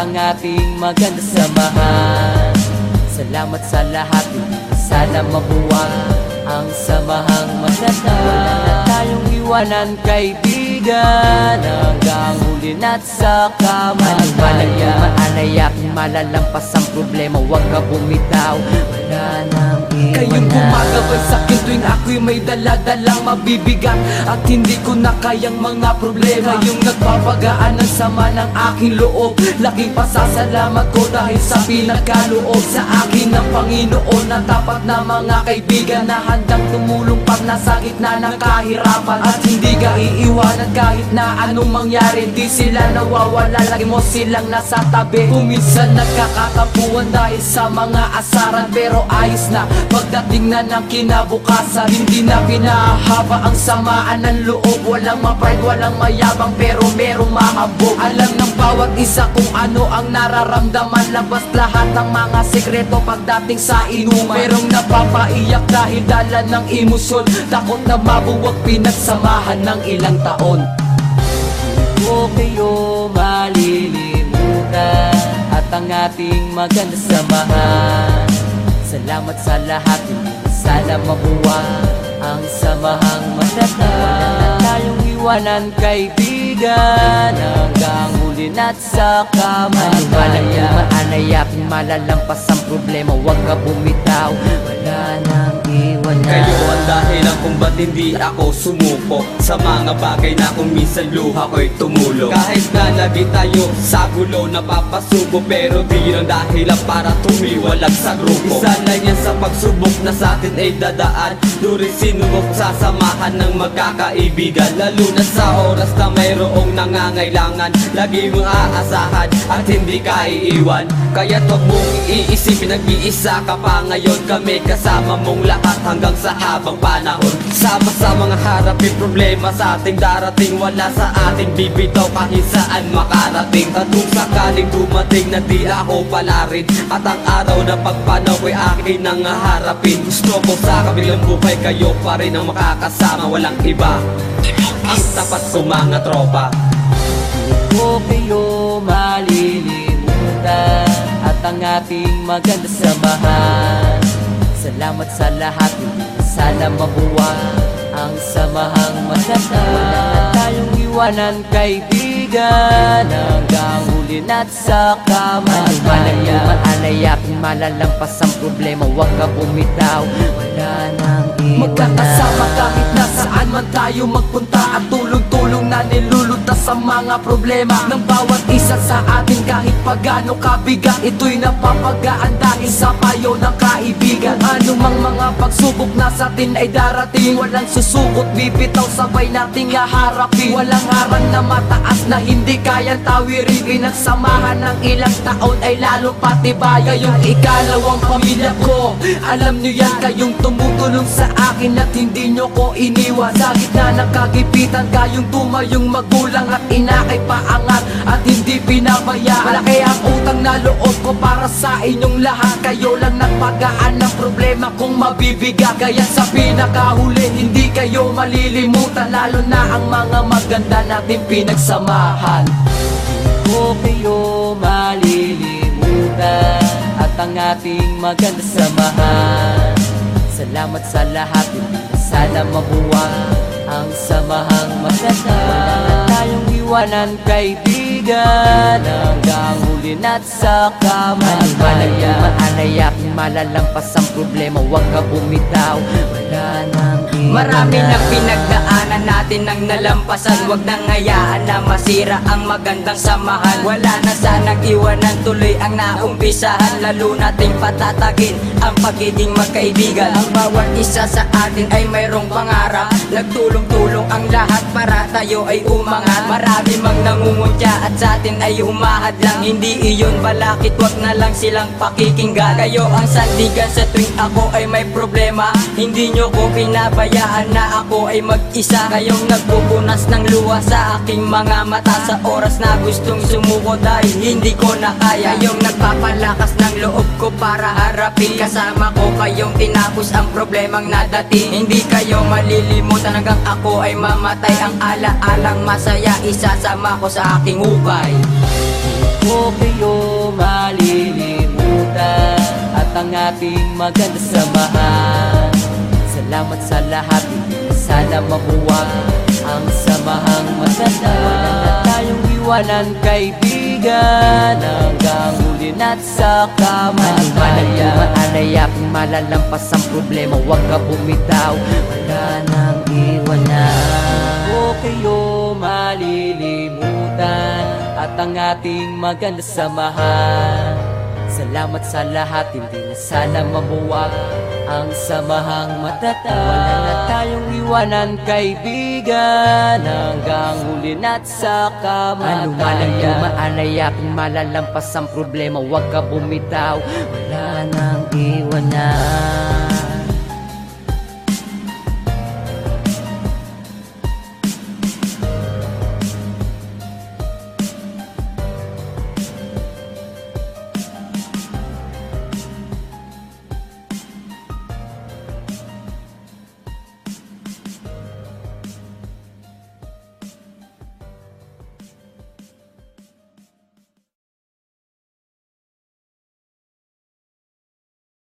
ang ating maganda samahan. Salamat sa lahat, sana mabuwang ang samahang maganda. Wala na tayong iwanan kaibigan, hanggang huli na't sa kamatayan. Maanay aking malalampas ang problema, huwag ka bumitaw, wala nang iwanan. Kayong gumagabay sa'kin tuwing ako'y may daladalang mabibigat at hindi ko na kayang mga problema. Yung nagpapagaan ng sama ng aking loob, laking pasasalamat ko dahil sa pinagkaloob sa akin ng Panginoon na tapat na mga kaibigan na handang tumulong pag nasa gitna ng kahirapan, at hindi ka iiwanan kahit na anong mangyari. Di sila nawawala, lagi mo silang nasa tabi. Kung minsan nagkakatampuan dahil sa mga asaran, pero ayos na pagdating na ng kinabukasan. Hindi na pinahaba ang samaan ng loob, walang ma-pride, walang mayabang, pero merong mahabog. Alam ng bawat isa kung ano ang nararamdaman, labas lahat ng mga sekreto pagdating sa inuman. Merong napapaiyak dahil dala ng emosyon, takot na mabuwag pinagsamahan ng ilang taon. Ko kayo malilimutan at ang ating maganda samahan. Salamat sa lahat, sana mabuwang ang samahang maganda. Wala na tayong iwanan kaibigan, hanggang huli na't sa kamatayan. Maanay aking malalampas ang problema, huwag ka bumitaw, wala nang iwanan. Kayo ang dahilan kung ba't hindi ako sumuko sa mga bagay na kung minsan luha ko'y tumulo. Kahit na lagi tayo sa gulo napapasubo, pero di yun ang dahilan para tumiwalag sa grupo. Isa lang yan sa pagsubok na sa atin ay dadaan, during sinubok sa samahan ng magkakaibigan. Lalo na sa oras na mayroong nangangailangan, lagi mong aasahan at hindi ka iiwan. Kaya't huwag mong iisipin, nag-iisa ka pa ngayon. Kami kasama mong lahat hanggang sa habang panahon. Sama sa mga harapin problema sa ating darating, wala sa ating bibitaw kahit saan makarating. At kung sakaling dumating na di ako pala rin, at ang araw na pagpanaw ay akin ang harapin, gusto ko sa kabilang buhay kayo pa rin ang makakasama, walang iba ang tapat ko mga tropa. Ko kayo malilimutan at ang ating maganda samahan. Salamat sa lahat, sana mabuwang ang samahang maganda. Wala na tayong iwanan kaibigan, hanggang huli na't sa kamatayan. Maanay aking malalampas ang problema, huwag ka bumitaw, wala nang iwanan. Magkakasama kahit nasaan man tayo magpunta, at tulong-tulong na nilulutas ang mga problema ng bawat isa sa atin. Kahit pagano kabigat, ito'y napapagaan dahil sa payo ng kaibigan. Anumang mga pagsubok na sa atin ay darating, walang susukot, bibitaw, sabay nating haharapin. Walang harang na mataas na hindi kayang tawirin. Pinagsamahan ng ilang taon ay lalo patibay. Kayong ikalawang pamilya ko, alam nyo yan, kayong tumutulong sa akin at hindi nyo ko iniwan. Sa gitna ng kagipitan, kayong tumayong magulang at ina ay paangat at hindi pinabayaan. Malaki ang utang na loob ko para sa inyong lahat. Kayo lang nagpagaan ng problema kung mabibigat. Kaya sa pinakahuli, hindi kayo malilimutan, lalo na ang mga maganda natin pinagsamahan. Ko kayo malilimutan at ang ating maganda samahan. Salamat sa lahat, sana mabuwang ang samahang maganda. Wala na tayong iwanan kaibigan, hanggang huli na't sa kamatayan. Maanay aking malalampas ang problema, huwag ka bumitaw, wala nang iwanan. Marami na pinagdaanan natin ang nalampasan, wag nang hayaan na masira ang magandang samahan. Wala na sanang iwanan, tuloy ang naumpisahan, lalo nating patatagin ang pagiging magkaibigan. Ang bawat isa sa atin ay mayroong pangarap, nagtulong-tulong ang lahat para tayo ay umangat. Marami mang nangungutya at sa atin ay humahad lang, hindi iyon balakit, wag na lang silang pakikinggan. Kayo ang sandigan sa tuwing ako ay may problema, hindi nyo ko pinabayaan na ako ay mag-isa. Kayong nagpupunas ng luha sa aking mga mata sa oras na gustong sumuko dahil hindi ko na kaya. Kayong nagpapalakas ng loob ko para harapin, kasama ko kayong tinapos ang problemang nadating. Hindi kayo malilimutan hanggang ako ay mamatay, ang ala-alang masaya isasama ko sa aking hukay. Ko kayo ang ating maganda samahan. Salamat sa lahat, hindi na sana mabuwag ang samahang maganda. Wala na tayong iwanan kaibigan, hanggang huli na't sa kamatayan. Maalaya kung malalampas ang problema, huwag ka bumitaw, wala nang iwanan. O kayo malilimutan at ang ating maganda samahan. Salamat sa lahat, hindi na sana mabuwag ang samahang matatag. Wala na tayong iwanan kaibigan, hanggang huli na't sa kamatayan. Ano man ang dumaalaya, kung malalampas ang problema, huwag ka bumitaw, wala nang iwanan.